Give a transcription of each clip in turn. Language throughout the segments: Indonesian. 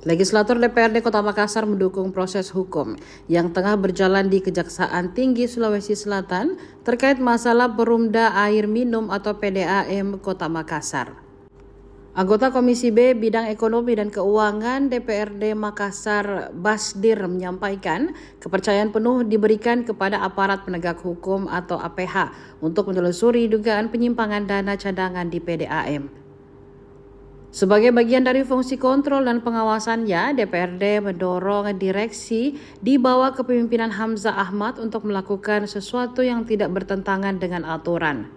Legislator DPRD Kota Makassar mendukung proses hukum yang tengah berjalan di Kejaksaan Tinggi Sulawesi Selatan terkait masalah Perumda Air Minum atau PDAM Kota Makassar. Anggota Komisi B Bidang Ekonomi dan Keuangan DPRD Makassar Basdir menyampaikan kepercayaan penuh diberikan kepada aparat penegak hukum atau APH untuk menelusuri dugaan penyimpangan dana cadangan di PDAM. Sebagai bagian dari fungsi kontrol dan pengawasannya, DPRD mendorong direksi di bawah kepemimpinan Hamzah Ahmad untuk melakukan sesuatu yang tidak bertentangan dengan aturan.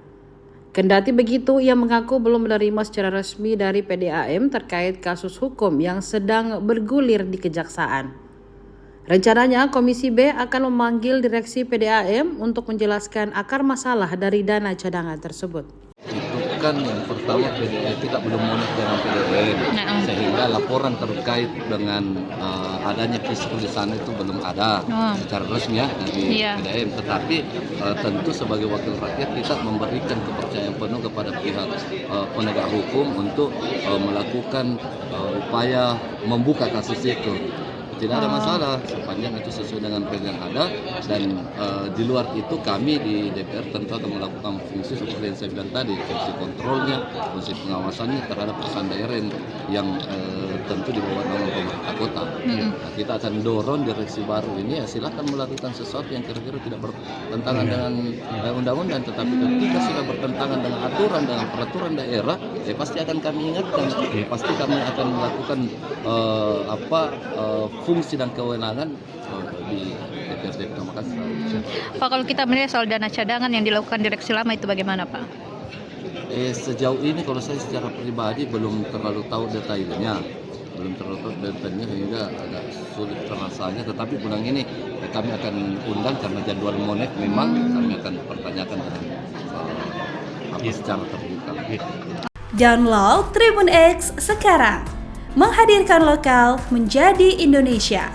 Kendati begitu, ia mengaku belum menerima secara resmi dari PDAM terkait kasus hukum yang sedang bergulir di Kejaksaan. Rencananya, Komisi B akan memanggil direksi PDAM untuk menjelaskan akar masalah dari dana cadangan tersebut. Kan yang pertama kita belum monet dengan PDAM, sehingga laporan terkait dengan adanya kisru di sana itu belum ada secara resmi ya dari PDAM. Tetapi tentu sebagai wakil rakyat kita memberikan kepercayaan penuh kepada pihak penegak hukum untuk melakukan upaya membuka kasus itu. Tidak ada masalah sepanjang itu sesuai dengan plan yang ada, dan di luar itu kami di DPR tentu akan melakukan fungsi seperti yang saya bilang tadi, fungsi kontrolnya, fungsi pengawasannya terhadap perusahaan daerah yang tentu di bawah naungan pemerintah kota. Nah, kita akan dorong direksi baru ini ya silahkan melakukan sesuatu yang kira-kira tidak bertentangan dengan undang-undang, tetapi ketika sudah bertentangan dengan aturan, dengan peraturan daerah, ya pasti akan kami ingatkan, pasti kami akan melakukan fungsi dan kewenangan di DPRD Kota Makassar. Pak, kalau kita melihat soal dana cadangan yang dilakukan direksi lama itu bagaimana, Pak? Sejauh ini kalau saya secara pribadi belum terlalu tahu detailnya, sehingga agak sulit terasanya. Tetapi bulan ini kami akan undang karena jadwal monet memang kami akan pertanyakan dengan secara terbuka. Download Tribun X sekarang. Menghadirkan lokal menjadi Indonesia.